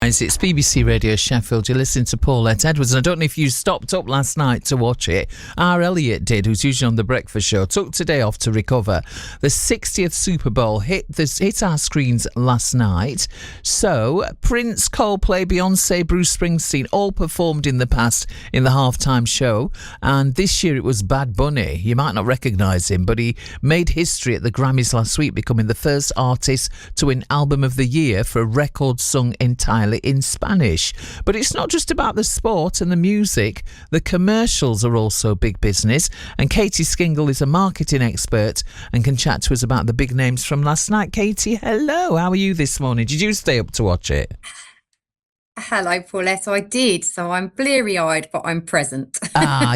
It's BBC Radio Sheffield. You're listening to Paulette Edwards, and I don't know if you stopped up last night to watch it. R. Elliott did, who's usually on The Breakfast Show, took today off to recover. The 60th Super Bowl hit our screens last night. So, Prince, Coldplay, Beyonce, Bruce Springsteen all performed in the past in the halftime show, and this year it was Bad Bunny. You might not recognise him, but he made history at the Grammys last week, becoming the first artist to win Album of the Year for a record sung entirely in Spanish. But it's not just about the sport and the music. The commercials are also big business, and Katie Skingle is a marketing expert and can chat to us about the big names from last night. Katie, hello, how are you this morning? Did you stay up to watch it? Hello, Paulette. I did. So I'm bleary-eyed, but I'm present.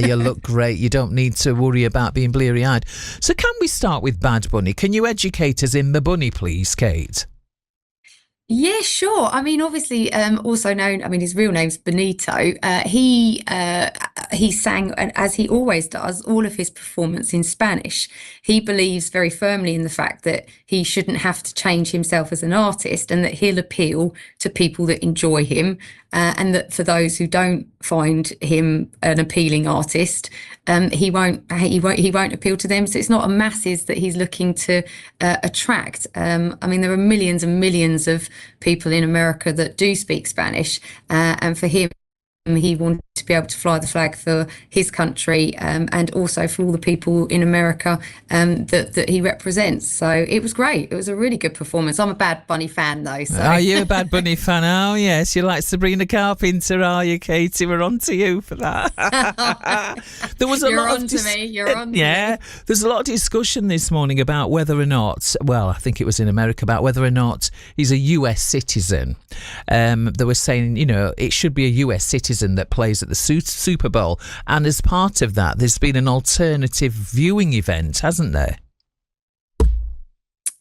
You look great. You don't need to worry about being bleary-eyed. So can we start with Bad Bunny? Can you educate us in the bunny, please, Kate? Yeah, sure. I mean, obviously, also known, I mean, his real name's Benito. He sang, as he always does, all of his performance in Spanish. He believes very firmly in the fact that he shouldn't have to change himself as an artist, and that he'll appeal to people that enjoy him, and that for those who don't find him an appealing artist, he won't appeal to them. So it's not a masses that he's looking to attract. I mean, there are millions and millions of people in America that do speak Spanish, and for him, he wanted to be able to fly the flag for his country, and also for all the people in America that he represents. So it was great. It was a really good performance. I'm a Bad Bunny fan, though. So. Are you a Bad Bunny fan? Oh, yes. You like Sabrina Carpenter, are you, Katie? We're on to you for that. There was a You're lot on of to me. You're on to yeah. me. There's a lot of discussion this morning about whether or not, well, I think it was in America, about whether or not he's a US citizen. They were saying, you know, it should be a US citizen that plays at the Super Bowl, and as part of that there's been an alternative viewing event, hasn't there?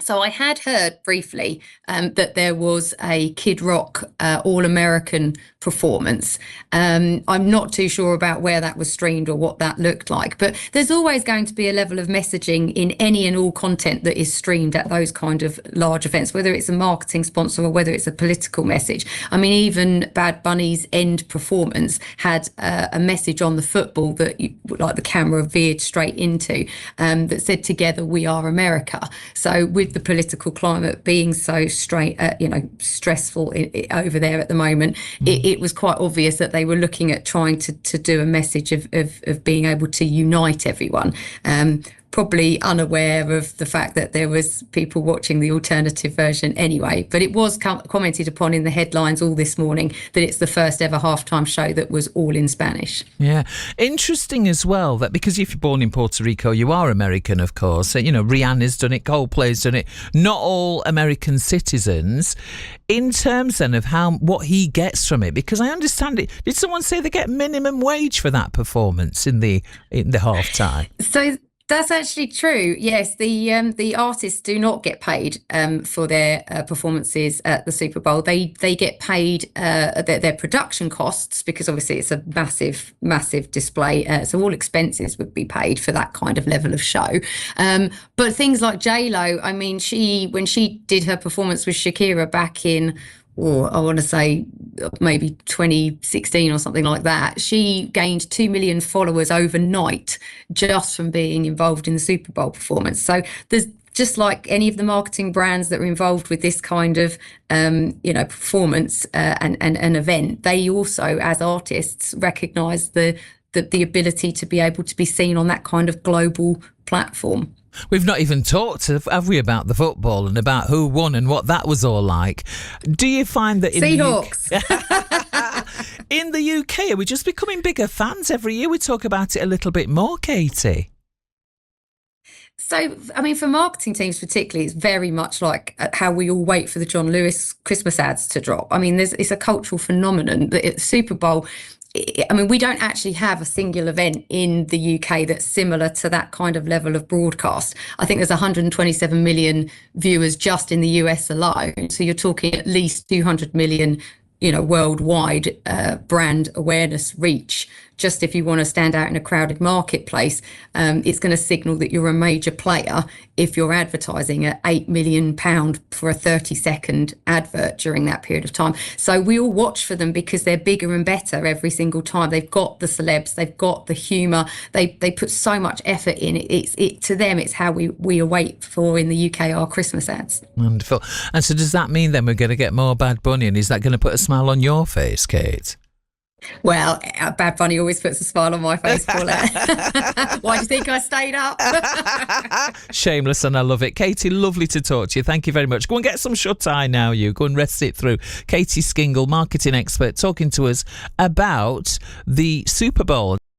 So I had heard briefly that there was a Kid Rock All-American performance. I'm not too sure about where that was streamed or what that looked like, but there's always going to be a level of messaging in any and all content that is streamed at those kind of large events, whether it's a marketing sponsor or whether it's a political message. I mean, even Bad Bunny's end performance had a message on the football that like the camera veered straight into, that said, "Together we are America." So with the political climate being so stressful over there at the moment, it was quite obvious that they were looking at trying to do a message of being able to unite everyone. Probably unaware of the fact that there was people watching the alternative version anyway, but it was commented upon in the headlines all this morning that it's the first ever halftime show that was all in Spanish. Yeah, interesting as well that because if you're born in Puerto Rico, you are American, of course. You know, Rihanna's done it, Coldplay's done it. Not all American citizens. In terms then of what he gets from it, because I understand it. Did someone say they get minimum wage for that performance in the halftime? So. That's actually true. Yes, the artists do not get paid for their performances at the Super Bowl. They get paid their production costs, because obviously it's a massive display. So all expenses would be paid for that kind of level of show. But things like J-Lo, I mean, when she did her performance with Shakira back in, I want to say maybe 2016 or something like that, she gained 2 million followers overnight just from being involved in the Super Bowl performance. So there's just like any of the marketing brands that are involved with this kind of performance and an event, they also, as artists, recognise the ability to be able to be seen on that kind of global platform. We've not even talked, have we, about the football and about who won and what that was all like. Do you find that in Seahawks. in the UK, are we just becoming bigger fans every year? We talk about it a little bit more, Katie. So, I mean, for marketing teams particularly, it's very much like how we all wait for the John Lewis Christmas ads to drop. I mean, it's a cultural phenomenon. The Super Bowl, I mean, we don't actually have a single event in the UK that's similar to that kind of level of broadcast. I think there's 127 million viewers just in the US alone. So you're talking at least 200 million, worldwide brand awareness reach just if you want to stand out in a crowded marketplace, it's going to signal that you're a major player if you're advertising at £8 million for a 30-second advert during that period of time. So we all watch for them because they're bigger and better every single time. They've got the celebs, they've got the humour, they put so much effort in it. To them, it's how we await for in the UK our Christmas ads. Wonderful. And so does that mean then we're going to get more Bad Bunny, and is that going to put a smile on your face, Kate? Well, Bad Bunny always puts a smile on my face, Paulette. Why do you think I stayed up? Shameless, and I love it. Katie, lovely to talk to you. Thank you very much. Go and get some shut-eye now, you. Go and rest it through. Katie Skingle, marketing expert, talking to us about the Super Bowl.